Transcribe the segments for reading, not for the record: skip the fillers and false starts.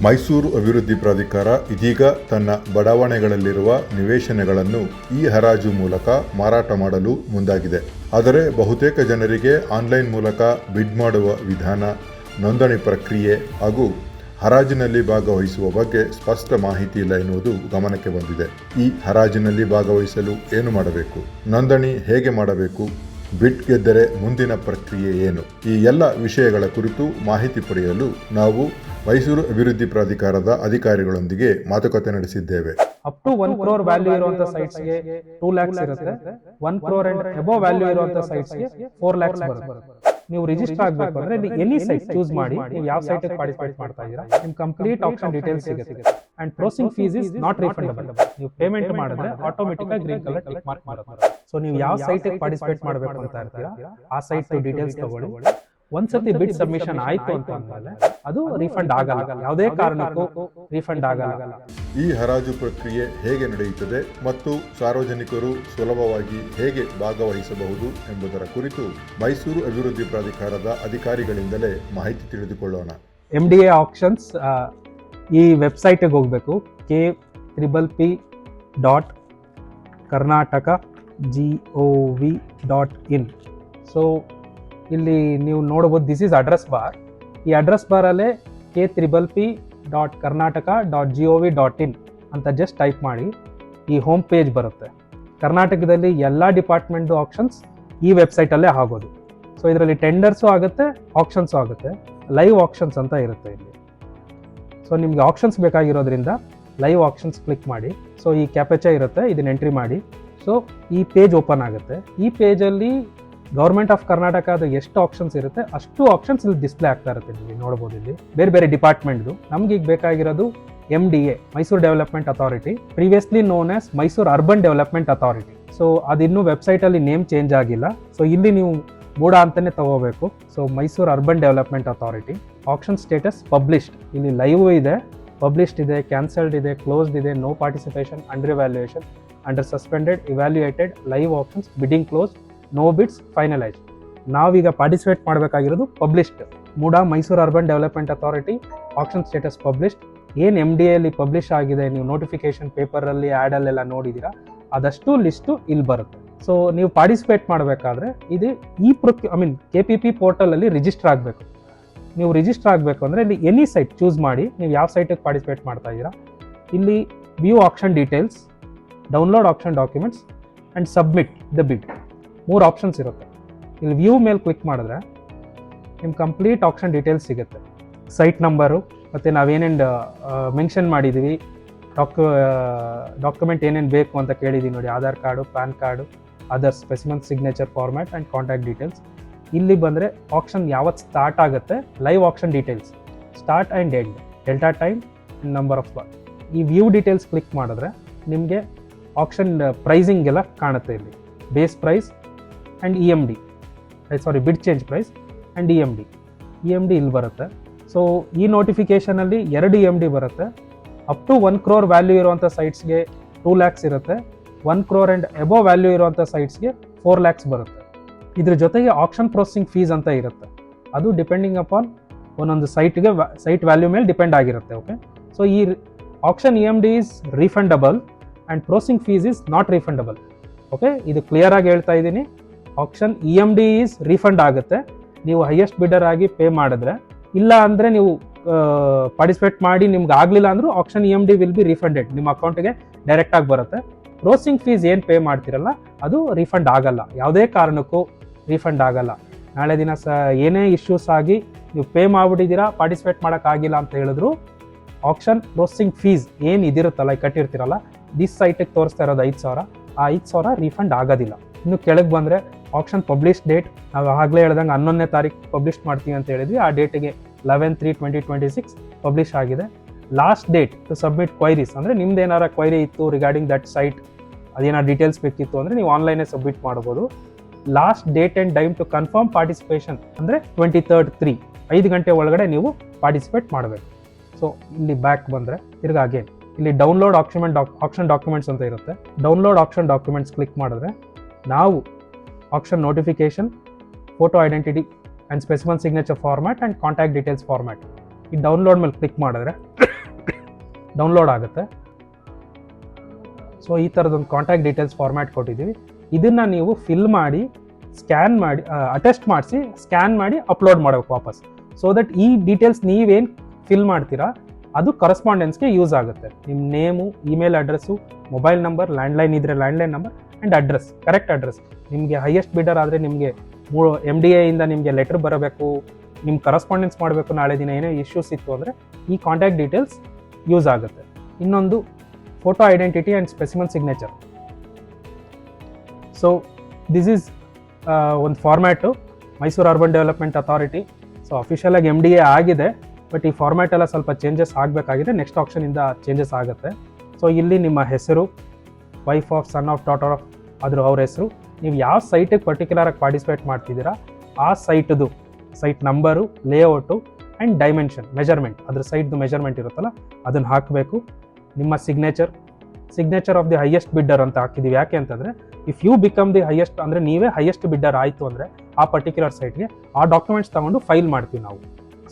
ಮೈಸೂರು ಅಭಿವೃದ್ಧಿ ಪ್ರಾಧಿಕಾರ ಇದೀಗ ತನ್ನ ಬಡಾವಣೆಗಳಲ್ಲಿರುವ ನಿವೇಶನಗಳನ್ನು ಈ ಹರಾಜು ಮೂಲಕ ಮಾರಾಟ ಮಾಡಲು ಮುಂದಾಗಿದೆ. ಆದರೆ ಬಹುತೇಕ ಜನರಿಗೆ ಆನ್ಲೈನ್ ಮೂಲಕ ಬಿಡ್ ಮಾಡುವ ವಿಧಾನ, ನೋಂದಣಿ ಪ್ರಕ್ರಿಯೆ ಹಾಗೂ ಹರಾಜಿನಲ್ಲಿ ಭಾಗವಹಿಸುವ ಬಗ್ಗೆ ಸ್ಪಷ್ಟ ಮಾಹಿತಿ ಇಲ್ಲ ಎನ್ನುವುದು ಗಮನಕ್ಕೆ ಬಂದಿದೆ. ಈ ಹರಾಜಿನಲ್ಲಿ ಭಾಗವಹಿಸಲು ಏನು ಮಾಡಬೇಕು, ನೋಂದಣಿ ಹೇಗೆ ಮಾಡಬೇಕು, ಬಿಡ್ ಗೆದ್ದರೆ ಮುಂದಿನ ಪ್ರಕ್ರಿಯೆ ಏನು, ಈ ಎಲ್ಲ ವಿಷಯಗಳ ಕುರಿತು ಮಾಹಿತಿ ಪಡೆಯಲು ನಾವು ಮೈಸೂರು ಅಭಿವೃದ್ಧಿ ಪ್ರಾಧಿಕಾರದ ಅಧಿಕಾರಿಗಳೊಂದಿಗೆ ಮಾತುಕತೆ ನಡೆಸಿದ್ದೇವೆ. ಅಪ್ ಟು 1 crore ವ್ಯಾಲ್ಯೂ ಇರುವಂತ ಸೈಟ್ಸ್ ಗೆ 2 lakhs ಇರುತ್ತೆ. 1 crore ಅಂಡ್ ಅಬೌವ್ ವ್ಯಾಲ್ಯೂ ಇರುವಂತ ಸೈಟ್ಸ್ ಗೆ 4 lakhs ಬರುತ್ತೆ. ನೀವು ರಿಜಿಸ್ಟರ್ ಆಗಬೇಕು ಅಂದ್ರೆ ಎನಿ ಸೈಟ್ ಚೂಸ್ ಮಾಡಿ ನೀವು ಯಾವ ಸೈಟ್ ಪಾರ್ಟಿಸಿಪೇಟ್ ಮಾಡ್ತಾ ಇದ್ದೀರಾ, ನಿಮ್ ಕಂಪ್ಲೀಟ್ ಆಪ್ಷನ್ ಡೀಟೇಲ್ಸ್ ಸಿಗುತ್ತೆ. And processing fees is not refundable. ನೀವು ಪೇಮೆಂಟ್ ಮಾಡಿದ್ರೆ ಆಟೋಮೆಟಿಕ್ ಆಗಿ ಗ್ರೀನ್ ಕಲರ್ ಟಿಕ್ ಮಾರ್ಕ್ ಮಾಡುತ್ತೆ. ಸೊ ನೀವು ಯಾವ ಸೈಟ್ ಪಾರ್ಟಿಸಿಪೇಟ್ ಮಾಡಬೇಕು ಅಂತ ಇರ್ತೀರಾ ಆ ಸೈಟ್ ಡೀಟೇಲ್ಸ್ ತಗೊಳ್ಳಿ. ಒಂದ್ಸತಿ ಬಿಡ್ ಸಬ್ಮಿಷನ್ ಆಯ್ತು ಅಂತ ಅಂದ್ಮೇಲೆ ಅದು ರಿಫಂಡ್ ಆಗಲ್ಲ, ಯಾವುದೇ ಕಾರಣಕ್ಕೂ ರಿಫಂಡ್ ಆಗಲ್ಲ. ಈ ಹರಾಜು ಪ್ರಕ್ರಿಯೆ ಹೇಗೆ ನಡೆಯುತ್ತದೆ ಮತ್ತು ಸಾರ್ವಜನಿಕರು ಸುಲಭವಾಗಿ ಹೇಗೆ ಭಾಗವಹಿಸಬಹುದು ಎಂಬುದರ ಕುರಿತು ಮೈಸೂರು ಅಭಿವೃದ್ಧಿ ಪ್ರಾಧಿಕಾರದ ಅಧಿಕಾರಿಗಳಿಂದಲೇ ಮಾಹಿತಿ ತಿಳಿದುಕೊಳ್ಳೋಣ. MDA ಆಕ್ಷನ್ಸ್ ಈ ವೆಬ್ಸೈಟ್ಗೆ ಹೋಗಬೇಕು, KPPP.karnataka.gov.in. ಸೊ ಇಲ್ಲಿ ನೀವು ನೋಡಬಹುದು, ದಿಸ್ ಇಸ್ ಅಡ್ರೆಸ್ ಬಾರ್. ಈ ಅಡ್ರೆಸ್ ಬಾರಲ್ಲೇ KPPP.karnataka.gov.in ಅಂತ ಜಸ್ಟ್ ಟೈಪ್ ಮಾಡಿ ಈ ಹೋಮ್ ಪೇಜ್ ಬರುತ್ತೆ. ಕರ್ನಾಟಕದಲ್ಲಿ ಎಲ್ಲ ಡಿಪಾರ್ಟ್ಮೆಂಟ್ ಆಕ್ಷನ್ಸ್ ಈ ವೆಬ್ಸೈಟಲ್ಲೇ ಆಗೋದು. ಸೊ ಇದರಲ್ಲಿ ಟೆಂಡರ್ಸು ಆಗುತ್ತೆ, ಆಕ್ಷನ್ಸು ಆಗುತ್ತೆ, ಲೈವ್ ಆಕ್ಷನ್ಸ್ ಅಂತ ಇರುತ್ತೆ ಇಲ್ಲಿ. ಸೊ ನಿಮಗೆ ಆಕ್ಷನ್ಸ್ ಬೇಕಾಗಿರೋದ್ರಿಂದ ಲೈವ್ ಆಕ್ಷನ್ಸ್ ಕ್ಲಿಕ್ ಮಾಡಿ. ಸೊ ಈ ಕ್ಯಾಪಚಾ ಇರುತ್ತೆ, ಇದನ್ನ ಎಂಟ್ರಿ ಮಾಡಿ. ಸೊ ಈ ಪೇಜ್ ಓಪನ್ ಆಗುತ್ತೆ. ಈ ಪೇಜಲ್ಲಿ ಗೌರ್ಮೆಂಟ್ ಆಫ್ ಕರ್ನಾಟಕದ ಎಷ್ಟು ಆಪ್ಷನ್ಸ್ ಇರುತ್ತೆ ಅಷ್ಟು ಆಪ್ಷನ್ಸ್ ಇಲ್ಲಿ ಡಿಸ್ಪ್ಲೇ ಆಗ್ತಾ ಇರುತ್ತೆ. ಇಲ್ಲಿ ನೋಡಬಹುದು, ಇಲ್ಲಿ ಬೇರೆ ಬೇರೆ ಡಿಪಾರ್ಟ್ಮೆಂಟ್ದು. ನಮ್ಗೆ ಈಗ ಬೇಕಾಗಿರೋದು MDA, Mysuru development authority, previously known as Mysuru urban development authority. So ಅದಿನ್ನೂ ವೆಬ್ಸೈಟ್ ಅಲ್ಲಿ ನೇಮ್ ಚೇಂಜ್ ಆಗಿಲ್ಲ. ಸೊ ಇಲ್ಲಿ ನೀವು ಮೂಡ ಅಂತಾನೆ ತಗೋಬೇಕು. So Mysuru urban development authority. Option status published, ಇಲ್ಲಿ ಲೈವ್ ಇದೆ, ಪಬ್ಲಿಷ್ಡ್ ಇದೆ, ಕ್ಯಾನ್ಸಲ್ಡ್ ಇದೆ, ಕ್ಲೋಸ್ಡ್ ಇದೆ, no participation, under evaluation, under suspended, evaluated, live options, bidding close, no bids, finalise. ನಾವೀಗ ಪಾರ್ಟಿಸಿಪೇಟ್ ಮಾಡಬೇಕಾಗಿರೋದು published. MUDA Mysuru urban development authority, option status published. ಏನು MDA ಅಲ್ಲಿ publish ಆಗಿದೆ, ನೀವು ನೋಟಿಫಿಕೇಶನ್ ಪೇಪರಲ್ಲಿ ಆ್ಯಡಲ್ಲೆಲ್ಲ ನೋಡಿದ್ದೀರಾ, ಅದಷ್ಟು ಲಿಸ್ಟು ಇಲ್ಲಿ ಬರುತ್ತೆ. ಸೊ ನೀವು ಪಾರ್ಟಿಸಿಪೇಟ್ ಮಾಡಬೇಕಾದ್ರೆ ಇದು KPP ಪೋರ್ಟಲಲ್ಲಿ ರಿಜಿಸ್ಟರ್ ಆಗಬೇಕು. ನೀವು ರಿಜಿಸ್ಟರ್ ಆಗಬೇಕು ಅಂದರೆ ಇಲ್ಲಿ ಎನಿ ಸೈಟ್ ಚೂಸ್ ಮಾಡಿ ನೀವು ಯಾವ ಸೈಟಿಗೆ ಪಾರ್ಟಿಸಿಪೇಟ್ ಮಾಡ್ತಾ ಇದ್ದೀರಾ. ಇಲ್ಲಿ view option details, download option documents and submit the ಬಿಡ್, 3 ಆಪ್ಷನ್ಸ್ ಇರುತ್ತೆ. ಇಲ್ಲಿ ವ್ಯೂ ಮೇಲೆ ಕ್ಲಿಕ್ ಮಾಡಿದ್ರೆ ನಿಮ್ಮ ಕಂಪ್ಲೀಟ್ ಆಪ್ಷನ್ ಡೀಟೇಲ್ಸ್ ಸಿಗುತ್ತೆ. ಸೈಟ್ ನಂಬರು ಮತ್ತು ನಾವೇನೇನು ಮೆನ್ಷನ್ ಮಾಡಿದ್ದೀವಿ, ಡಾಕ್ಯುಮೆಂಟ್ ಏನೇನು ಬೇಕು ಅಂತ ಕೇಳಿದ್ದೀವಿ ನೋಡಿ, Aadhaar card, PAN card, other specimen signature format and contact details. ಇಲ್ಲಿ ಬಂದರೆ ಆಪ್ಷನ್ ಯಾವತ್ತು ಸ್ಟಾರ್ಟ್ ಆಗುತ್ತೆ, live option details, start and end, delta time and number of bar. ಈ ವ್ಯೂ ಡೀಟೇಲ್ಸ್ ಕ್ಲಿಕ್ ಮಾಡಿದ್ರೆ ನಿಮಗೆ ಆಪ್ಷನ್ ಪ್ರೈಸಿಂಗ್ ಎಲ್ಲ ಕಾಣುತ್ತೆ. ಇಲ್ಲಿ ಬೇಸ್ ಪ್ರೈಸ್ ಆ್ಯಂಡ್ ಬಿಡ್ ಚೇಂಜ್ ಪ್ರೈಸ್ ಆ್ಯಂಡ್ EMD ಇಲ್ಲಿ ಬರುತ್ತೆ. ಸೊ ಈ ನೋಟಿಫಿಕೇಷನಲ್ಲಿ 2 EMD ಬರುತ್ತೆ. ಅಪ್ ಟು 1 crore ವ್ಯಾಲ್ಯೂ ಇರುವಂಥ ಸೈಟ್ಸ್ಗೆ 2 lakhs ಇರುತ್ತೆ. 1 crore ಆ್ಯಂಡ್ ಅಬೋವ್ ವ್ಯಾಲ್ಯೂ ಇರುವಂಥ ಸೈಟ್ಸ್ಗೆ 4 lakhs ಬರುತ್ತೆ. ಇದ್ರ ಜೊತೆಗೆ ಆಪ್ಷನ್ ಪ್ರೊಸೆಸಿಂಗ್ ಫೀಸ್ ಅಂತ ಇರುತ್ತೆ. ಅದು ಡಿಪೆಂಡಿಂಗ್ ಅಪಾನ್ ಒಂದೊಂದು ಸೈಟ್ಗೆ ಸೈಟ್ ವ್ಯಾಲ್ಯೂ ಮೇಲೆ ಡಿಪೆಂಡ್ ಆಗಿರುತ್ತೆ. ಓಕೆ, ಸೊ ಈ option EMD is refundable and processing fees is not refundable. Okay, ಇದು ಕ್ಲಿಯರ್ ಆಗಿ ಹೇಳ್ತಾ ಇದ್ದೀನಿ. ಆಪ್ಷನ್ EMD ಈಸ್ ರಿಫಂಡ್ ಆಗುತ್ತೆ ನೀವು ಹೈಯೆಸ್ಟ್ ಬಿಡರ್ ಆಗಿ ಪೇ ಮಾಡಿದ್ರೆ. ಇಲ್ಲ ಅಂದರೆ ನೀವು ಪಾರ್ಟಿಸಿಪೇಟ್ ಮಾಡಿ ನಿಮ್ಗೆ ಆಗಲಿಲ್ಲ ಅಂದರೂ option EMD will be refunded, ನಿಮ್ಮ ಅಕೌಂಟಿಗೆ ಡೈರೆಕ್ಟಾಗಿ ಬರುತ್ತೆ. ಪ್ರೊಸೆಸಿಂಗ್ ಫೀಸ್ ಏನು ಪೇ ಮಾಡ್ತಿರಲ್ಲ ಅದು ರಿಫಂಡ್ ಆಗಲ್ಲ, ಯಾವುದೇ ಕಾರಣಕ್ಕೂ ರಿಫಂಡ್ ಆಗಲ್ಲ. ನಾಳೆ ದಿನ ಏನೇ ಇಶ್ಯೂಸ್ ಆಗಿ ನೀವು ಪೇ ಮಾಡಿಬಿಟ್ಟಿದ್ದೀರಾ, ಪಾರ್ಟಿಸಿಪೇಟ್ ಮಾಡೋಕ್ಕಾಗಿಲ್ಲ ಅಂತ ಹೇಳಿದ್ರು ಆಪ್ಷನ್ ಪ್ರೊಸೆಸಿಂಗ್ ಫೀಸ್ ಏನು ಇದಿರುತ್ತಲ್ಲ, ಕಟ್ಟಿರ್ತೀರಲ್ಲ, ದಿಸ್ ಸೈಟಿಗೆ ತೋರಿಸ್ತಾ ಇರೋದು 5,000, ಆ 5,000 ರಿಫಂಡ್ ಆಗೋದಿಲ್ಲ. ಇನ್ನು ಕೆಳಗೆ ಬಂದರೆ ಆಪ್ಷನ್ ಪಬ್ಲಿಷ್ ಡೇಟ್, ನಾವು ಆಗಲೇ ಹೇಳ್ದಂಗೆ 11ನೇ ತಾರೀಕು ಪಬ್ಲಿಷ್ ಮಾಡ್ತೀವಿ ಅಂತ ಹೇಳಿದ್ವಿ. ಆ ಡೇಟಿಗೆ 11/3/2026 ಪಬ್ಲಿಷ್ ಆಗಿದೆ. Last date to submit queries, ಅಂದರೆ ನಿಮ್ದು ಏನಾರ ಕ್ವೈರಿ ಇತ್ತು ರಿಗಾರ್ಡಿಂಗ್ ದಟ್ ಸೈಟ್, ಅದೇನಾರು ಡೀಟೇಲ್ಸ್ ಬೇಕಿತ್ತು ಅಂದರೆ ನೀವು ಆನ್ಲೈನೇ ಸಬ್ಮಿಟ್ ಮಾಡ್ಬೋದು. Last date and time to confirm participation ಅಂದರೆ 23rd 3 5 ಗಂಟೆ ಒಳಗಡೆ ನೀವು ಪಾರ್ಟಿಸಿಪೇಟ್ ಮಾಡಬೇಕು. ಸೊ ಇಲ್ಲಿ ಬ್ಯಾಕ್ ಬಂದರೆ ತಿರ್ಗಾ ಅಗೇನ್ ಇಲ್ಲಿ ಡೌನ್ಲೋಡ್ ಆಪ್ಷನ್ ಡಾಕ್ಯುಮೆಂಟ್ಸ್ ಅಂತ ಇರುತ್ತೆ. ಡೌನ್ಲೋಡ್ ಆಪ್ಷನ್ ಡಾಕ್ಯುಮೆಂಟ್ಸ್ ಕ್ಲಿಕ್ ಮಾಡಿದ್ರೆ ನಾವು option notification, photo identity and specimen signature format and contact details format ಈ ಡೌನ್ಲೋಡ್ ಮೇಲೆ ಕ್ಲಿಕ್ ಮಾಡಿದ್ರೆ ಡೌನ್ಲೋಡ್ ಆಗುತ್ತೆ. ಸೊ ಈ ಥರದೊಂದು ಕಾಂಟ್ಯಾಕ್ಟ್ ಡೀಟೇಲ್ಸ್ ಫಾರ್ಮ್ಯಾಟ್ ಕೊಟ್ಟಿದ್ದೀವಿ. ಇದನ್ನು ನೀವು ಫಿಲ್ ಮಾಡಿ ಸ್ಕ್ಯಾನ್ ಮಾಡಿ ಅಟೆಸ್ಟ್ ಮಾಡಿಸಿ ಸ್ಕ್ಯಾನ್ ಮಾಡಿ ಅಪ್ಲೋಡ್ ಮಾಡಬೇಕು ವಾಪಸ್. ಸೊ ದಟ್ ಈ ಡೀಟೇಲ್ಸ್ ನೀವೇನು ಫಿಲ್ ಮಾಡ್ತೀರಾ ಅದು ಕರೆಸ್ಪಾಂಡೆನ್ಸ್ಗೆ ಯೂಸ್ ಆಗುತ್ತೆ. ನಿಮ್ಮ name, email address, mobile number, landline ಇದ್ದರೆ landline number and address, correct address. ನಿಮಗೆ ಹೈಯೆಸ್ಟ್ ಬಿಡರ್ ಆದರೆ ನಿಮಗೆ MDA ಇಂದ ನಿಮಗೆ ಲೆಟರ್ ಬರಬೇಕು, ನಿಮ್ಮ ಕರೆಸ್ಪಾಂಡೆನ್ಸ್ ಮಾಡಬೇಕು, ನಾಳೆ ದಿನ ಏನೇ ಇಶ್ಯೂಸ್ ಇತ್ತು ಅಂದರೆ ಈ ಕಾಂಟ್ಯಾಕ್ಟ್ ಡೀಟೇಲ್ಸ್ ಯೂಸ್ ಆಗುತ್ತೆ. ಇನ್ನೊಂದು photo identity and specimen signature. So this is ಒಂದು format Mysuru urban development authority. So ಅಫಿಷಿಯಲಾಗಿ MDA ಆಗಿದೆ, ಬಟ್ ಈ ಫಾರ್ಮ್ಯಾಟ್ ಎಲ್ಲ ಸ್ವಲ್ಪ ಚೇಂಜಸ್ ಆಗಬೇಕಾಗಿದೆ. ನೆಕ್ಸ್ಟ್ ಆಪ್ಷನಿಂದ ಚೇಂಜಸ್ ಆಗುತ್ತೆ. ಸೊ ಇಲ್ಲಿ ನಿಮ್ಮ ಹೆಸರು, wife of, son of, daughter of ಅವ್ರ ಹೆಸರು, ನೀವು ಯಾವ ಸೈಟಿಗೆ ಪರ್ಟಿಕ್ಯುಲರಾಗಿ ಪಾರ್ಟಿಸಿಪೇಟ್ ಮಾಡ್ತಿದ್ದೀರಾ ಆ ಸೈಟ್ದು site number, layout and dimension, measurement, ಅದ್ರ ಸೈಟ್ದು ಮೆಜರ್ಮೆಂಟ್ ಇರುತ್ತಲ್ಲ ಅದನ್ನು ಹಾಕಬೇಕು. ನಿಮ್ಮ signature of the highest bidder ಅಂತ ಹಾಕಿದ್ದೀವಿ. ಯಾಕೆ ಅಂತಂದರೆ if you become the highest, ಅಂದರೆ ನೀವೇ ಹೈಯೆಸ್ಟ್ ಬಿಡ್ಡರ್ ಆಯಿತು ಅಂದರೆ ಆ ಪರ್ಟಿಕ್ಯುಲರ್ ಸೈಟ್ಗೆ ಆ ಡಾಕ್ಯುಮೆಂಟ್ಸ್ ತೊಗೊಂಡು ಫೈಲ್ ಮಾಡ್ತೀವಿ ನಾವು.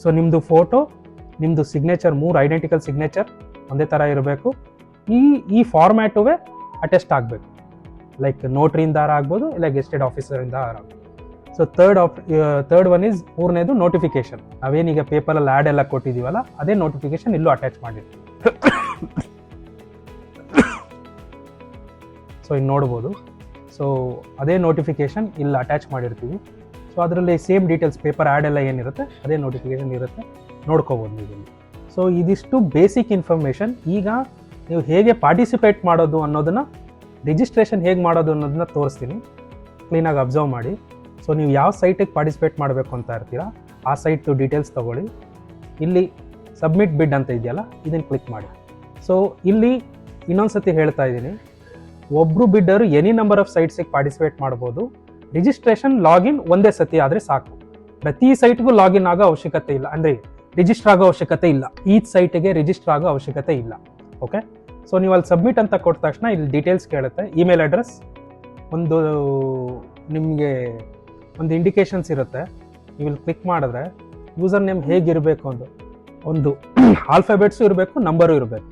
ಸೊ ನಿಮ್ಮದು ಫೋಟೋ, ನಿಮ್ಮದು ಸಿಗ್ನೇಚರ್, 3 ಐಡೆಂಟಿಕಲ್ ಸಿಗ್ನೇಚರ್ ಒಂದೇ ಥರ ಇರಬೇಕು. ಈ ಫಾರ್ಮ್ಯಾಟುವೇ ಅಟೆಸ್ಟ್ ಆಗಬೇಕು. ಲೈಕ್ ನೋಟ್ರಿಯಿಂದ ಆಗ್ಬೋದು, ಇಲ್ಲ ಗೆಸ್ಟೆಡ್ ಆಫೀಸರಿಂದ ಆಗ್ಬೋದು. ಸೊ ಥರ್ಡ್ ಒನ್ ಈಸ್ ಮೂರನೇದು ನೋಟಿಫಿಕೇಶನ್. ನಾವೇನೀಗ ಪೇಪರಲ್ಲಿ ಆ್ಯಡ್ ಎಲ್ಲ ಕೊಟ್ಟಿದ್ದೀವಲ್ಲ ಅದೇ ನೋಟಿಫಿಕೇಶನ್ ಇಲ್ಲೂ ಅಟ್ಯಾಚ್ ಮಾಡಿರ್ತೀವಿ. ಸೊ ಇಲ್ಲಿ ನೋಡ್ಬೋದು. ಸೊ ಅದೇ ನೋಟಿಫಿಕೇಶನ್ ಇಲ್ಲಿ ಅಟ್ಯಾಚ್ ಮಾಡಿರ್ತೀವಿ. ಸೊ ಅದರಲ್ಲಿ ಸೇಮ್ ಡೀಟೇಲ್ಸ್, ಪೇಪರ್ ಆ್ಯಡ್ ಎಲ್ಲ ಏನಿರುತ್ತೆ ಅದೇ ನೋಟಿಫಿಕೇಶನ್ ಇರುತ್ತೆ, ನೋಡ್ಕೋಬೋದು ನೀವು ಇಲ್ಲಿ. ಸೊ ಇದಿಷ್ಟು ಬೇಸಿಕ್ ಇನ್ಫಾರ್ಮೇಷನ್. ಈಗ ನೀವು ಹೇಗೆ ಪಾರ್ಟಿಸಿಪೇಟ್ ಮಾಡೋದು ಅನ್ನೋದನ್ನು, ರಿಜಿಸ್ಟ್ರೇಷನ್ ಹೇಗೆ ಮಾಡೋದು ಅನ್ನೋದನ್ನ ತೋರಿಸ್ತೀನಿ. ಕ್ಲೀನಾಗಿ ಅಬ್ಸರ್ವ್ ಮಾಡಿ. ಸೊ ನೀವು ಯಾವ ಸೈಟಿಗೆ ಪಾರ್ಟಿಸಿಪೇಟ್ ಮಾಡಬೇಕು ಅಂತ ಇರ್ತೀರಾ ಆ ಸೈಟ್ದು ಡೀಟೇಲ್ಸ್ ತೊಗೊಳ್ಳಿ. ಇಲ್ಲಿ ಸಬ್ಮಿಟ್ ಬಿಡ್ ಅಂತ ಇದೆಯಲ್ಲ ಇದನ್ನು ಕ್ಲಿಕ್ ಮಾಡಿ. ಸೊ ಇಲ್ಲಿ ಇನ್ನೊಂದು ಸತಿ ಹೇಳ್ತಾ ಇದ್ದೀನಿ, ಒಬ್ಬರು ಬಿಡ್ಡರು ಎನಿ ನಂಬರ್ ಆಫ್ ಸೈಟ್ಸಿಗೆ ಪಾರ್ಟಿಸಿಪೇಟ್ ಮಾಡ್ಬೋದು. ರಿಜಿಸ್ಟ್ರೇಷನ್ ಲಾಗಿನ್ ಒಂದೇ ಸತಿ ಆದರೆ ಸಾಕು. ಪ್ರತಿ ಸೈಟ್ಗೂ ಲಾಗಿನ್ ಆಗೋ ಅವಶ್ಯಕತೆ ಇಲ್ಲ, ಅಂದರೆ ರಿಜಿಸ್ಟರ್ ಆಗೋ ಅವಶ್ಯಕತೆ ಇಲ್ಲ. ಈ ಸೈಟಿಗೆ ರಿಜಿಸ್ಟರ್ ಆಗೋ ಅವಶ್ಯಕತೆ ಇಲ್ಲ. ಓಕೆ. ಸೊ ನೀವು ಅಲ್ಲಿ ಸಬ್ಮಿಟ್ ಅಂತ ಕೊಟ್ಟ ತಕ್ಷಣ ಇಲ್ಲಿ ಡೀಟೇಲ್ಸ್ ಕೇಳುತ್ತೆ. ಇಮೇಲ್ ಅಡ್ರೆಸ್, ನಿಮಗೆ ಒಂದು ಇಂಡಿಕೇಶನ್ಸ್ ಇರುತ್ತೆ. ನೀವು ಇಲ್ಲಿ ಕ್ಲಿಕ್ ಮಾಡಿದ್ರೆ ಯೂಸರ್ ನೇಮ್ ಹೇಗಿರಬೇಕು ಒಂದು ಆಲ್ಫಾಬೆಟ್ಸು ಇರಬೇಕು, ನಂಬರು ಇರಬೇಕು.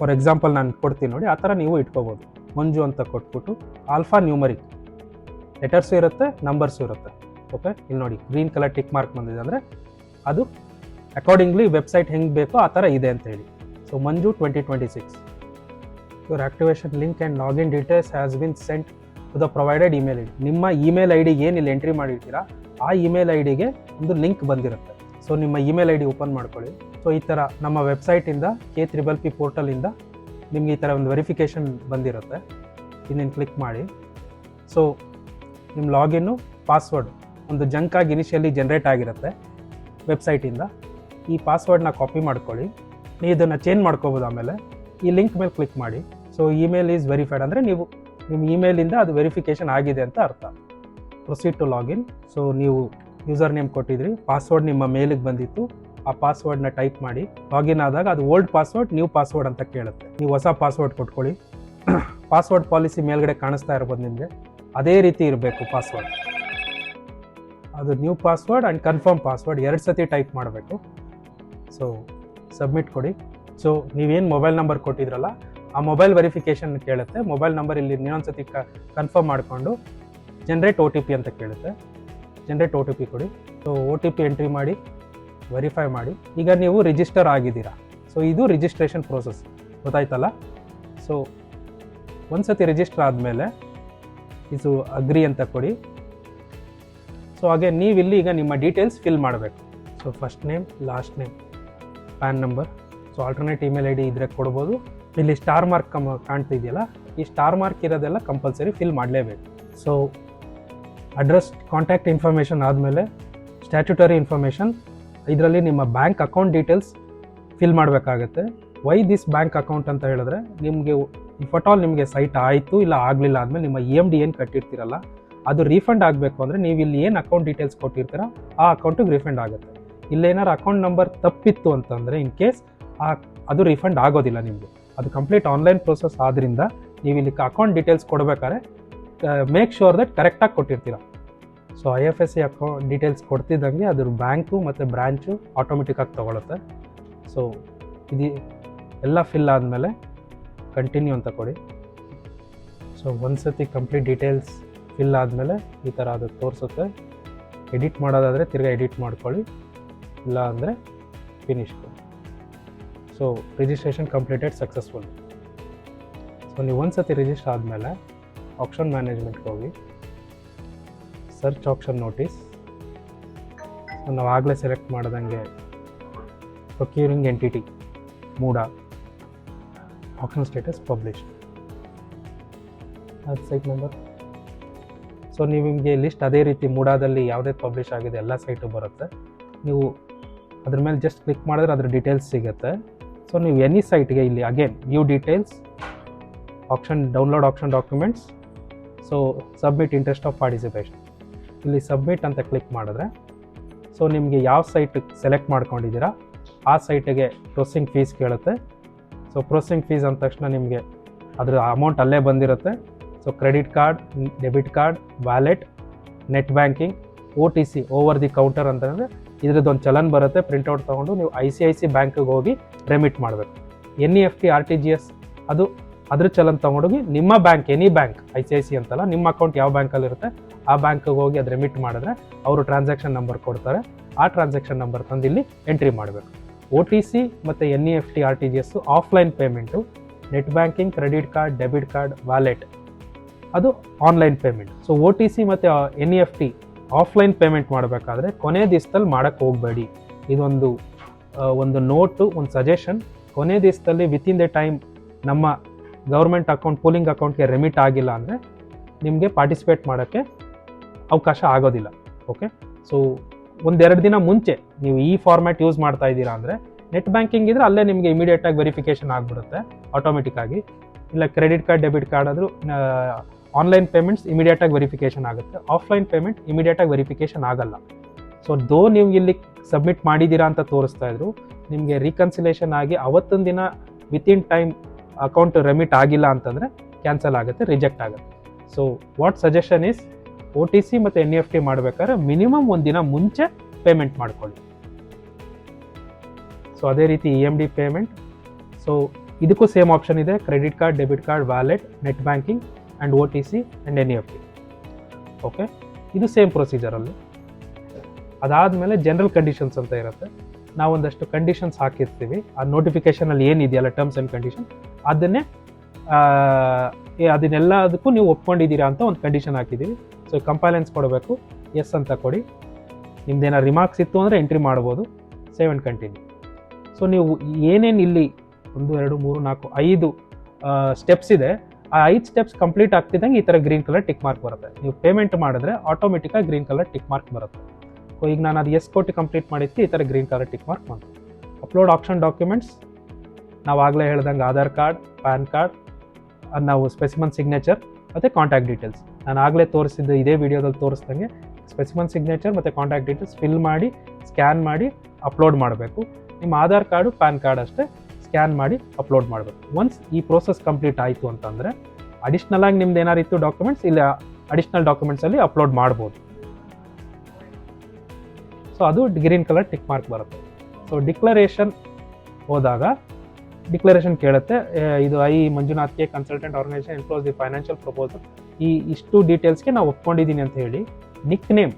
ಫಾರ್ ಎಕ್ಸಾಂಪಲ್ ನಾನು ಕೊಡ್ತೀನಿ ನೋಡಿ, ಆ ಥರ ನೀವು ಇಟ್ಕೋಬೋದು. ಮಂಜು ಅಂತ ಕೊಟ್ಬಿಟ್ಟು ಆಲ್ಫಾ ನ್ಯೂಮರಿಕ್, ಲೆಟರ್ಸು ಇರುತ್ತೆ, ನಂಬರ್ಸು ಇರುತ್ತೆ. ಓಕೆ. ಇಲ್ಲಿ ನೋಡಿ ಗ್ರೀನ್ ಕಲರ್ ಟಿಕ್ ಮಾರ್ಕ್ ಬಂದಿದೆ ಅಂದರೆ ಅದು ಅಕಾರ್ಡಿಂಗ್ಲಿ ವೆಬ್ಸೈಟ್ ಹೆಂಗೆ ಬೇಕೋ ಆ ಥರ ಇದೆ ಅಂತ ಹೇಳಿ. So Manju 2026. Your activation link and login details has been sent to the provided email ID. ನಿಮ್ಮ ಇಮೇಲ್ ಐ ಡಿ ಏನು ಇಲ್ಲಿ ಎಂಟ್ರಿ ಮಾಡಿರ್ತೀರಾ ಆ ಇಮೇಲ್ ಐ ಡಿಗೆ ಒಂದು ಲಿಂಕ್ ಬಂದಿರುತ್ತೆ. ಸೊ ನಿಮ್ಮ ಇಮೇಲ್ ಐ ಡಿ ಓಪನ್ ಮಾಡ್ಕೊಳ್ಳಿ. ಸೊ ಈ ಥರ ನಮ್ಮ ವೆಬ್ಸೈಟಿಂದ K3PP ಪೋರ್ಟಲಿಂದ ನಿಮ್ಗೆ ಈ ಥರ ಒಂದು ವೆರಿಫಿಕೇಷನ್ ಬಂದಿರುತ್ತೆ. ಇನ್ನೇನು ಕ್ಲಿಕ್ ಮಾಡಿ. ಸೊ ನಿಮ್ಮ ಲಾಗಿನ್ನು, ಪಾಸ್ವರ್ಡ್ ಒಂದು ಜಂಕಾಗಿ ಇನಿಷಿಯಲಿ ಜನ್ರೇಟ್ ಆಗಿರುತ್ತೆ ವೆಬ್ಸೈಟಿಂದ. ಈ ಪಾಸ್ವರ್ಡ್ನ ಕಾಪಿ ಮಾಡ್ಕೊಳ್ಳಿ. ನೀವು ಇದನ್ನು ಚೇಂಜ್ ಮಾಡ್ಕೋಬೋದು. ಆಮೇಲೆ ಈ ಲಿಂಕ್ ಮೇಲೆ ಕ್ಲಿಕ್ ಮಾಡಿ. ಸೊ ಇಮೇಲ್ ಈಸ್ ವೆರಿಫೈಡ್ ಅಂದರೆ ನೀವು ನಿಮ್ಮ ಇಮೇಲಿಂದ ಅದು ವೆರಿಫಿಕೇಷನ್ ಆಗಿದೆ ಅಂತ ಅರ್ಥ. Proceed to login. ಸೊ ನೀವು ಯೂಸರ್ ನೇಮ್ ಕೊಟ್ಟಿದ್ರಿ, ಪಾಸ್ವರ್ಡ್ ನಿಮ್ಮ ಮೇಲಿಗೆ ಬಂದಿತ್ತು, ಆ ಪಾಸ್ವರ್ಡ್ನ ಟೈಪ್ ಮಾಡಿ ಲಾಗಿನ್ ಆದಾಗ ಅದು ಓಲ್ಡ್ ಪಾಸ್ವರ್ಡ್, ನ್ಯೂ ಪಾಸ್ವರ್ಡ್ ಅಂತ ಕೇಳುತ್ತೆ. ನೀವು ಹೊಸ ಪಾಸ್ವರ್ಡ್ ಕೊಟ್ಕೊಳ್ಳಿ. ಪಾಸ್ವರ್ಡ್ ಪಾಲಿಸಿ ಮೇಲ್ಗಡೆ ಕಾಣಿಸ್ತಾ ಇರ್ಬೋದು ನಿಮಗೆ, ಅದೇ ರೀತಿ ಇರಬೇಕು ಪಾಸ್ವರ್ಡ್. ಅದು new password and confirm password 2 ಸತಿ ಟೈಪ್ ಮಾಡಬೇಕು. ಸೊ ಸಬ್ಮಿಟ್ ಕೊಡಿ. ಸೊ ನೀವೇನು ಮೊಬೈಲ್ ನಂಬರ್ ಕೊಟ್ಟಿದ್ರಲ್ಲ ಆ ಮೊಬೈಲ್ ವೆರಿಫಿಕೇಷನ್ ಕೇಳುತ್ತೆ. ಮೊಬೈಲ್ ನಂಬರ್ ಇಲ್ಲಿ ಇನ್ನೊಂದು ಸತಿ ಕನ್ಫರ್ಮ್ ಮಾಡಿಕೊಂಡು ಜನರೇಟ್ OTP ಅಂತ ಕೇಳುತ್ತೆ. ಜನರೇಟ್ OTP ಕೊಡಿ. ಸೊ OTP ಎಂಟ್ರಿ ಮಾಡಿ ವೆರಿಫೈ ಮಾಡಿ. ಈಗ ನೀವು ರಿಜಿಸ್ಟರ್ ಆಗಿದ್ದೀರಾ. ಸೊ ಇದು ರಿಜಿಸ್ಟ್ರೇಷನ್ ಪ್ರೋಸೆಸ್, ಗೊತ್ತಾಯ್ತಲ್ಲ. ಸೊ ಒಂದು ಸತಿ ರಿಜಿಸ್ಟರ್ ಆದಮೇಲೆ ಇದು ಅಗ್ರಿ ಅಂತ ಕೊಡಿ. ಸೊ ಹಾಗೆ ನೀವಿಲ್ಲಿ ಈಗ ನಿಮ್ಮ ಡೀಟೇಲ್ಸ್ ಫಿಲ್ ಮಾಡಬೇಕು. So first name, last name, PAN number. So alternate email I D ಇದ್ರೆ ಕೊಡ್ಬೋದು. ಇಲ್ಲಿ ಸ್ಟಾರ್ ಮಾರ್ಕ್ ಕಾಣ್ತಿದೆಯಲ್ಲ, ಈ ಸ್ಟಾರ್ ಮಾರ್ಕ್ ಇರೋದೆಲ್ಲ ಕಂಪಲ್ಸರಿ ಫಿಲ್ ಮಾಡಲೇಬೇಕು. ಸೊ ಅಡ್ರೆಸ್, ಕಾಂಟ್ಯಾಕ್ಟ್ ಇನ್ಫಾರ್ಮೇಷನ್ ಆದಮೇಲೆ ಸ್ಟ್ಯಾಟ್ಯೂಟರಿ ಇನ್ಫಾರ್ಮೇಷನ್, ಇದರಲ್ಲಿ ನಿಮ್ಮ ಬ್ಯಾಂಕ್ ಅಕೌಂಟ್ ಡೀಟೇಲ್ಸ್ ಫಿಲ್ ಮಾಡಬೇಕಾಗತ್ತೆ. ವೈ ದಿಸ್ ಬ್ಯಾಂಕ್ ಅಕೌಂಟ್ ಅಂತ ಹೇಳಿದ್ರೆ, ನಿಮಗೆ ಇಫ್ ಅಟ್ ಆಲ್ ನಿಮಗೆ ಸೈಟ್ ಆಯಿತು ಇಲ್ಲ ಆಗಲಿಲ್ಲ ಆದಮೇಲೆ ನಿಮ್ಮ EMD ಏನು ಕಟ್ಟಿರ್ತೀರಲ್ಲ ಅದು ರೀಫಂಡ್ ಆಗಬೇಕು ಅಂದರೆ ನೀವು ಇಲ್ಲಿ ಏನು ಅಕೌಂಟ್ ಡೀಟೇಲ್ಸ್ ಕೊಟ್ಟಿರ್ತೀರ ಆ ಅಕೌಂಟಿಗೆ ರೀಫಂಡ್ ಆಗುತ್ತೆ. ಇಲ್ಲೇನಾರು ಅಕೌಂಟ್ ನಂಬರ್ ತಪ್ಪಿತ್ತು ಅಂತಂದರೆ ಇನ್ ಕೇಸ್ ಅದು ರೀಫಂಡ್ ಆಗೋದಿಲ್ಲ ನಿಮಗೆ. ಅದು ಕಂಪ್ಲೀಟ್ ಆನ್ಲೈನ್ ಪ್ರೋಸೆಸ್ ಆದ್ದರಿಂದ ನೀವು ಇಲ್ಲಿ ಅಕೌಂಟ್ ಡೀಟೇಲ್ಸ್ ಕೊಡಬೇಕಾದ್ರೆ ಮೇಕ್ ಶ್ಯೂರ್ ದಟ್ ಕರೆಕ್ಟಾಗಿ ಕೊಟ್ಟಿರ್ತೀರ. ಸೊ IFSC ಅಕೌಂಟ್ ಡೀಟೇಲ್ಸ್ ಕೊಡ್ತಿದ್ದಂಗೆ ಅದ್ರ ಬ್ಯಾಂಕು ಮತ್ತು ಬ್ರ್ಯಾಂಚು ಆಟೋಮೆಟಿಕ್ಕಾಗಿ ತೊಗೊಳುತ್ತೆ. ಸೊ ಎಲ್ಲ ಫಿಲ್ ಆದಮೇಲೆ ಕಂಟಿನ್ಯೂ ಅಂತ ಕೊಡಿ. ಸೊ ಒಂದು ಸತಿ ಕಂಪ್ಲೀಟ್ ಡೀಟೇಲ್ಸ್ ಫಿಲ್ ಆದಮೇಲೆ ಈ ಥರ ಅದು ತೋರಿಸುತ್ತೆ. ಎಡಿಟ್ ಮಾಡೋದಾದರೆ ತಿರ್ಗಾ ಎಡಿಟ್ ಮಾಡ್ಕೊಳ್ಳಿ, ಇಲ್ಲ ಅಂದರೆ ಫಿನಿಶ್ ಕೊಡಿ. So registration completed successful. So ನೀವು ಒಂದು ಸತಿ ರಿಜಿಸ್ಟರ್ ಆದಮೇಲೆ ಆಪ್ಷನ್ ಮ್ಯಾನೇಜ್ಮೆಂಟ್ಗೆ ಹೋಗಿ ಸರ್ಚ್ ಆಪ್ಷನ್ ನೋಟಿಸ್. ಸೊ ನಾವು ಆಗಲೇ ಸೆಲೆಕ್ಟ್ ಮಾಡ್ದಂಗೆ procuring entity MUDA, option status published, ಅದು ಸೈಟ್ ನಂಬರ್. ಸೊ ನೀವು ನಿಮಗೆ ಲಿಸ್ಟ್ ಅದೇ ರೀತಿ ಮೂಡಾದಲ್ಲಿ ಯಾವುದೇ ಪಬ್ಲಿಷ್ ಆಗಿದೆ ಎಲ್ಲ ಸೈಟು ಬರುತ್ತೆ. ನೀವು ಅದ್ರ ಮೇಲೆ ಜಸ್ಟ್ ಕ್ಲಿಕ್ ಮಾಡಿದ್ರೆ ಅದ್ರ ಡೀಟೇಲ್ಸ್ ಸಿಗುತ್ತೆ. ಸೊ ನೀವು ಎನಿ ಸೈಟ್ಗೆ ಇಲ್ಲಿ again view details, option download option documents, so submit interest of participation, ಇಲ್ಲಿ ಸಬ್ಮಿಟ್ ಅಂತ ಕ್ಲಿಕ್ ಮಾಡಿದ್ರೆ ಸೊ ನಿಮಗೆ ಯಾವ ಸೈಟ್ ಸೆಲೆಕ್ಟ್ ಮಾಡ್ಕೊಂಡಿದ್ದೀರಾ ಆ ಸೈಟಿಗೆ ಪ್ರೊಸೆಸಿಂಗ್ ಫೀಸ್ ಕೇಳುತ್ತೆ. ಸೊ ಪ್ರೊಸೆಸಿಂಗ್ ಫೀಸ್ ಅಂದ ತಕ್ಷಣ ನಿಮಗೆ ಅದರ ಅಮೌಂಟ್ ಅಲ್ಲೇ ಬಂದಿರುತ್ತೆ. So credit card, debit card, wallet, net banking, OTC over the counter ಅಂತಂದರೆ ಇದ್ರದ್ದೊಂದು ಚಲನ್ ಬರುತ್ತೆ. ಪ್ರಿಂಟೌಟ್ ತೊಗೊಂಡು ನೀವು ICIC ಬ್ಯಾಂಕಿಗೆ ಹೋಗಿ ರೆಮಿಟ್ ಮಾಡಬೇಕು. NEFT RTGS ಅದು ಅದ್ರ ಚಲನ್ ತೊಗೊಂಡೋಗಿ ನಿಮ್ಮ ಬ್ಯಾಂಕ್, ಎನಿ ಬ್ಯಾಂಕ್, ICIC ಅಂತಲ್ಲ, ನಿಮ್ಮ ಅಕೌಂಟ್ ಯಾವ ಬ್ಯಾಂಕಲ್ಲಿರುತ್ತೆ ಆ ಬ್ಯಾಂಕಿಗೆ ಹೋಗಿ ಅದು ರೆಮಿಟ್ ಮಾಡಿದ್ರೆ ಅವರು ಟ್ರಾನ್ಸಾಕ್ಷನ್ ನಂಬರ್ ಕೊಡ್ತಾರೆ. ಆ ಟ್ರಾನ್ಸಾಕ್ಷನ್ ನಂಬರ್ ತಂದು ಇಲ್ಲಿ ಎಂಟ್ರಿ ಮಾಡಬೇಕು. OTC ಮತ್ತು NEFT RTGS offline payment, net banking, credit card, debit card, wallet ಅದು ಆನ್ಲೈನ್ ಪೇಮೆಂಟ್. ಸೊ OTC ಮತ್ತು NEFT ಆಫ್ಲೈನ್ ಪೇಮೆಂಟ್ ಮಾಡಬೇಕಾದ್ರೆ ಕೊನೆ ದಿವಸದಲ್ಲಿ ಮಾಡೋಕ್ಕೆ ಹೋಗಬೇಡಿ. ಇದೊಂದು ಒಂದು ನೋಟು, ಒಂದು ಸಜೆಷನ್. ಕೊನೆ ದಿವಸದಲ್ಲಿ ವಿತಿನ್ ದ ಟೈಮ್ ನಮ್ಮ ಗೌರ್ಮೆಂಟ್ ಅಕೌಂಟ್, ಪೂಲಿಂಗ್ ಅಕೌಂಟ್ಗೆ ರೆಮಿಟ್ ಆಗಿಲ್ಲ ಅಂದರೆ ನಿಮಗೆ ಪಾರ್ಟಿಸಿಪೇಟ್ ಮಾಡೋಕ್ಕೆ ಅವಕಾಶ ಆಗೋದಿಲ್ಲ. ಓಕೆ, ಸೊ ಒಂದೆರಡು ದಿನ ಮುಂಚೆ ನೀವು ಈ ಫಾರ್ಮ್ಯಾಟ್ ಯೂಸ್ ಮಾಡ್ತಾ ಇದ್ದೀರಾ ಅಂದರೆ ನೆಟ್ ಬ್ಯಾಂಕಿಂಗ್ ಇದ್ದರೆ ಅಲ್ಲೇ ನಿಮಗೆ ಇಮಿಡಿಯೇಟಾಗಿ ವೆರಿಫಿಕೇಷನ್ ಆಗಿಬಿಡುತ್ತೆ ಆಟೋಮೆಟಿಕ್ಕಾಗಿ. ಇಲ್ಲ ಕ್ರೆಡಿಟ್ ಕಾರ್ಡ್, ಡೆಬಿಟ್ ಕಾರ್ಡ್ ಆದರೂ ಆನ್ಲೈನ್ ಪೇಮೆಂಟ್ಸ್ ಇಮಿಡಿಯೇಟಾಗಿ ವೆರಿಫಿಕೇಷನ್ ಆಗುತ್ತೆ. ಆಫ್ಲೈನ್ ಪೇಮೆಂಟ್ ಇಮಿಡಿಯೇಟಾಗಿ ವೆರಿಫಿಕೇಷನ್ ಆಗಲ್ಲ. ಸೊ ನೀವು ಇಲ್ಲಿ ಸಬ್ಮಿಟ್ ಮಾಡಿದ್ದೀರಾ ಅಂತ ತೋರಿಸ್ತಾ ಇದ್ರು, ನಿಮಗೆ ರೀಕನ್ಸಿಲೇಷನ್ ಆಗಿ ಅವತ್ತೊಂದು ದಿನ ವಿತಿನ್ ಟೈಮ್ ಅಕೌಂಟ್ ರೆಮಿಟ್ ಆಗಿಲ್ಲ ಅಂತಂದರೆ ಕ್ಯಾನ್ಸಲ್ ಆಗುತ್ತೆ, ರಿಜೆಕ್ಟ್ ಆಗುತ್ತೆ. So what suggestion is OTC ಮತ್ತು NEFT ಮಾಡಬೇಕಾದ್ರೆ ಮಿನಿಮಮ್ ಒಂದು ದಿನ ಮುಂಚೆ ಪೇಮೆಂಟ್ ಮಾಡ್ಕೊಳ್ಳಿ. ಸೊ ಅದೇ ರೀತಿ EMD ಪೇಮೆಂಟ್. ಸೊ ಇದಕ್ಕೂ ಸೇಮ್ ಆಪ್ಷನ್ ಇದೆ, credit card, debit card, wallet, net banking and OTC and NEFT. Okay, ಇದು ಸೇಮ್ ಪ್ರೊಸೀಜರಲ್ಲಿ. ಅದಾದಮೇಲೆ ಜನರಲ್ ಕಂಡೀಷನ್ಸ್ ಅಂತ ಇರುತ್ತೆ. ನಾವೊಂದಷ್ಟು ಕಂಡೀಷನ್ಸ್ ಹಾಕಿರ್ತೀವಿ, ಆ ನೋಟಿಫಿಕೇಷನಲ್ಲಿ ಏನಿದೆಯಲ್ಲ ಟರ್ಮ್ಸ್ ಆ್ಯಂಡ್ ಕಂಡೀಷನ್ ಅದನ್ನೆಲ್ಲದಕ್ಕೂ ನೀವು ಒಪ್ಕೊಂಡಿದ್ದೀರಾ ಅಂತ ಒಂದು ಕಂಡೀಷನ್ ಹಾಕಿದ್ದೀವಿ. ಸೊ ಕಂಪೈಲೆನ್ಸ್ ಕೊಡಬೇಕು, ಎಸ್ ಅಂತ ಕೊಡಿ. ನಿಮ್ದೇನಾರು ರಿಮಾರ್ಕ್ಸ್ ಇತ್ತು ಅಂದರೆ ಎಂಟ್ರಿ ಮಾಡ್ಬೋದು, ಸೇವ್ ಆ್ಯಂಡ್ ಕಂಟಿನ್ಯೂ. ಸೊ ನೀವು ಏನೇನು ಇಲ್ಲಿ 1, 2, 3, 4, 5 ಸ್ಟೆಪ್ಸ್ ಇದೆ, ಆ 5 ಸ್ಟೆಪ್ಸ್ ಕಂಪ್ಲೀಟ್ ಆಗ್ತಿದ್ದಂಗೆ ಈ ಥರ ಗ್ರೀನ್ ಕಲರ್ ಟಿಕ್ ಮಾರ್ಕ್ ಬರುತ್ತೆ. ನೀವು ಪೇಮೆಂಟ್ ಮಾಡಿದ್ರೆ ಆಟೋಮೆಟಿಕ್ಕಾಗಿ ಗ್ರೀನ್ ಕಲರ್ ಟಿಕ್ ಮಾರ್ಕ್ ಬರುತ್ತೆ. ಸೊ ಈಗ ನಾನು ಅದು ಎಸ್ ಕೊಟ್ಟು ಕಂಪ್ಲೀಟ್ ಮಾಡಿದ್ದೆ, ಈ ಥರ ಗ್ರೀನ್ ಕಲರ್ ಟಿಕ್ ಮಾರ್ಕ್ ಬಂತು. ಅಪ್ಲೋಡ್ ಆಪ್ಷನ್ ಡಾಕ್ಯುಮೆಂಟ್ಸ್, ನಾವು ಆಗಲೇ ಹೇಳ್ದಂಗೆ ಆಧಾರ್ ಕಾರ್ಡ್, ಪ್ಯಾನ್ ಕಾರ್ಡ್, ನಾವು ಸ್ಪೆಸಿಮನ್ ಸಿಗ್ನೇಚರ್ ಮತ್ತು ಕಾಂಟ್ಯಾಕ್ಟ್ ಡೀಟೇಲ್ಸ್. ನಾನು ಆಗಲೇ ತೋರಿಸಿದ್ದು ಇದೇ ವಿಡಿಯೋದಲ್ಲಿ ತೋರಿಸ್ದಂಗೆ ಸ್ಪೆಸಿಮನ್ ಸಿಗ್ನೇಚರ್ ಮತ್ತು ಕಾಂಟ್ಯಾಕ್ಟ್ ಡೀಟೇಲ್ಸ್ ಫಿಲ್ ಮಾಡಿ, ಸ್ಕ್ಯಾನ್ ಮಾಡಿ ಅಪ್ಲೋಡ್ ಮಾಡಬೇಕು. ನಿಮ್ಮ ಆಧಾರ್ ಕಾರ್ಡು, ಪ್ಯಾನ್ ಕಾರ್ಡ್ ಅಷ್ಟೇ ಸ್ಕ್ಯಾನ್ ಮಾಡಿ ಅಪ್ಲೋಡ್ ಮಾಡಬೇಕು. ಒನ್ಸ್ ಈ ಪ್ರೋಸೆಸ್ ಕಂಪ್ಲೀಟ್ ಆಯಿತು ಅಂತಂದರೆ ಅಡಿಷ್ನಲ್ ಆಗಿ ನಿಮ್ದು ಏನಾರು ಇತ್ತು ಡಾಕ್ಯುಮೆಂಟ್ಸ್, ಇಲ್ಲ ಅಡಿಷ್ನಲ್ ಡಾಕ್ಯುಮೆಂಟ್ಸಲ್ಲಿ ಅಪ್ಲೋಡ್ ಮಾಡ್ಬೋದು. ಸೊ ಅದು ಗ್ರೀನ್ ಕಲರ್ ಟಿಕ್ ಮಾರ್ಕ್ ಬರುತ್ತೆ. ಸೊ ಡಿಕ್ಲರೇಷನ್ ಹೋದಾಗ ಡಿಕ್ಲರೇಷನ್ ಕೇಳುತ್ತೆ, ಇದು Manjunath K consultant organisation enclose the financial proposal, ಇಷ್ಟು ಡೀಟೇಲ್ಸ್ಗೆ ನಾವು ಒಪ್ಕೊಂಡಿದ್ದೀನಿ ಅಂತ ಹೇಳಿ. ನಿಕ್ ನೇಮ್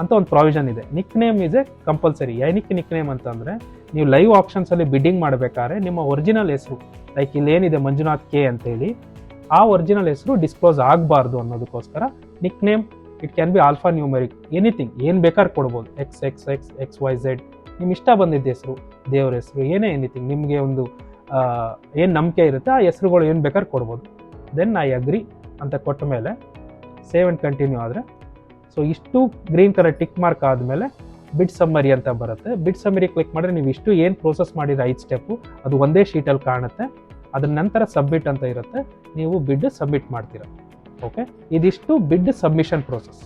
ಅಂತ ಒಂದು ಪ್ರಾವಿಷನ್ ಇದೆ. Nick name is a compulsory. ಏನಕ್ಕೆ ನಿಕ್ ನೇಮ್ ಅಂತಂದರೆ, ನೀವು ಲೈವ್ ಆಪ್ಷನ್ಸಲ್ಲಿ ಬಿಡ್ಡಿಂಗ್ ಮಾಡಬೇಕಾದ್ರೆ ನಿಮ್ಮ ಒರಿಜಿನಲ್ ಹೆಸರು, ಲೈಕ್ ಇಲ್ಲೇನಿದೆ ಮಂಜುನಾಥ್ ಕೆ ಅಂತೇಳಿ, ಆ ಒರಿಜಿನಲ್ ಹೆಸರು ಡಿಸ್ಕ್ಲೋಸ್ ಆಗಬಾರ್ದು ಅನ್ನೋದಕ್ಕೋಸ್ಕರ nick name, it can be alpha numeric, anything, ಏನು ಬೇಕಾದ್ರೆ ಕೊಡ್ಬೋದು. XXX, XYZ, ನಿಮ್ಮ ಇಷ್ಟ ಬಂದಿದ್ದ ಹೆಸರು, ದೇವ್ರ ಹೆಸರು, ಎನಿಥಿಂಗ್, ನಿಮಗೆ ಒಂದು ಏನು ನಂಬಿಕೆ ಇರುತ್ತೆ ಆ ಹೆಸರುಗಳು ಏನು ಬೇಕಾದ್ರೆ ಕೊಡ್ಬೋದು. ದೆನ್ ಐ ಅಗ್ರಿ ಅಂತ ಕೊಟ್ಟ ಮೇಲೆ ಸೇವ್ ಆ್ಯಂಡ್ ಕಂಟಿನ್ಯೂ ಆದರೆ, ಸೊ ಇಷ್ಟು ಗ್ರೀನ್ ಕಲರ್ ಟಿಕ್ ಮಾರ್ಕ್ ಆದಮೇಲೆ ಬಿಡ್ ಸಮ್ಮರಿ ಅಂತ ಬರುತ್ತೆ. ಬಿಡ್ ಸಮ್ಮರಿ ಕ್ಲಿಕ್ ಮಾಡಿದ್ರೆ ನೀವು ಇಷ್ಟು ಏನು ಪ್ರೋಸೆಸ್ ಮಾಡಿದ್ರೆ 5 ಸ್ಟೆಪ್ಪು ಅದು ಒಂದೇ ಶೀಟಲ್ಲಿ ಕಾಣುತ್ತೆ. ಅದ್ರ ನಂತರ ಸಬ್ಮಿಟ್ ಅಂತ ಇರುತ್ತೆ, ನೀವು ಬಿಡ್ ಸಬ್ಮಿಟ್ ಮಾಡ್ತೀರ. ಓಕೆ, ಇದಿಷ್ಟು ಬಿಡ್ ಸಬ್ಮಿಷನ್ ಪ್ರೋಸೆಸ್.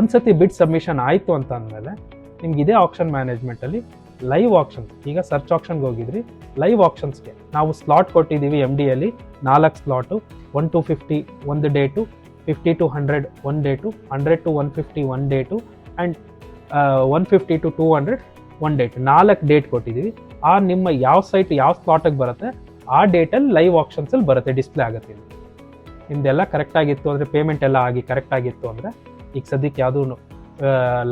ಒಂದ್ಸತಿ ಬಿಡ್ ಸಬ್ಮಿಷನ್ ಆಯಿತು ಅಂತ ಅಂದಮೇಲೆ ನಿಮ್ಗೆ ಇದೇ ಆಪ್ಷನ್ ಮ್ಯಾನೇಜ್ಮೆಂಟಲ್ಲಿ ಲೈವ್ ಆಪ್ಷನ್ಸ್, ಈಗ ಸರ್ಚ್ ಆಪ್ಷನ್ಗೆ ಹೋಗಿದ್ರಿ, ಲೈವ್ ಆಪ್ಷನ್ಸ್ಗೆ ನಾವು ಸ್ಲಾಟ್ ಕೊಟ್ಟಿದ್ದೀವಿ. MDಯಲ್ಲಿ 4 ಸ್ಲಾಟು, 1 to 50 ಒಂದು date, 50 to 100 1 date, 100 to 150 1 date, and 150 to 200 1 date, 4 date ಕೊಟ್ಟಿದ್ದೀವಿ. ನಿಮ್ಮ ಯಾವ ಸೈಟ್ ಯಾವ ಸ್ಲಾಟಿಗೆ ಬರುತ್ತೆ ಆ ಡೇಟಲ್ಲಿ ಲೈವ್ ಆಪ್ಷನ್ಸಲ್ಲಿ ಬರುತ್ತೆ, ಡಿಸ್ಪ್ಲೇ ಆಗುತ್ತೆ. ನಿಮ್ದೆಲ್ಲ ಕರೆಕ್ಟಾಗಿತ್ತು ಅಂದರೆ, ಪೇಮೆಂಟ್ ಎಲ್ಲ ಆಗಿ ಕರೆಕ್ಟಾಗಿತ್ತು ಅಂದರೆ, ಈಗ ಸದ್ಯಕ್ಕೆ ಯಾವುದೂ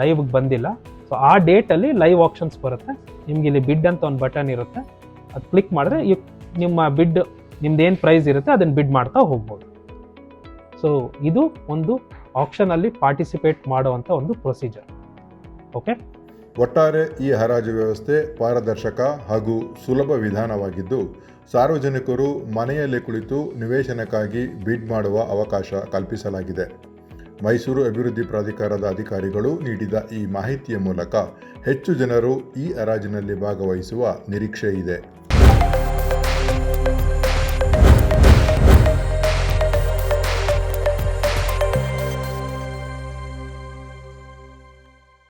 ಲೈವ್ಗೆ ಬಂದಿಲ್ಲ, ಸೊ ಆ ಡೇಟಲ್ಲಿ ಲೈವ್ ಆಪ್ಷನ್ಸ್ ಬರುತ್ತೆ. ನಿಮ್ಗೆ ಇಲ್ಲಿ ಬಿಡ್ ಅಂತ ಒಂದು ಬಟನ್ ಇರುತ್ತೆ, ಅದು ಕ್ಲಿಕ್ ಮಾಡಿದ್ರೆ ನಿಮ್ಮ ಬಿಡ್, ನಿಮ್ದೇನು ಪ್ರೈಸ್ ಇರುತ್ತೆ ಅದನ್ನು ಬಿಡ್ ಮಾಡ್ತಾ ಹೋಗ್ಬೋದು. ಸೊ ಇದು ಒಂದು ಆಪ್ಷನಲ್ಲಿ ಪಾರ್ಟಿಸಿಪೇಟ್ ಮಾಡುವಂಥ ಒಂದು ಪ್ರೊಸೀಜರ್. ಓಕೆ, ಒಟ್ಟಾರೆ ಈ ಹರಾಜು ವ್ಯವಸ್ಥೆ ಪಾರದರ್ಶಕ ಹಾಗೂ ಸುಲಭ ವಿಧಾನವಾಗಿದ್ದು, ಸಾರ್ವಜನಿಕರು ಮನೆಯಲ್ಲೇ ಕುಳಿತು ನಿವೇಶನಕ್ಕಾಗಿ ಬಿಡ್ ಮಾಡುವ ಅವಕಾಶ ಕಲ್ಪಿಸಲಾಗಿದೆ. ಮೈಸೂರು ಅಭಿವೃದ್ಧಿ ಪ್ರಾಧಿಕಾರದ ಅಧಿಕಾರಿಗಳು ನೀಡಿದ ಈ ಮಾಹಿತಿಯ ಮೂಲಕ ಹೆಚ್ಚು ಜನರು ಈ ಹರಾಜಿನಲ್ಲಿ ಭಾಗವಹಿಸುವ ನಿರೀಕ್ಷೆ ಇದೆ.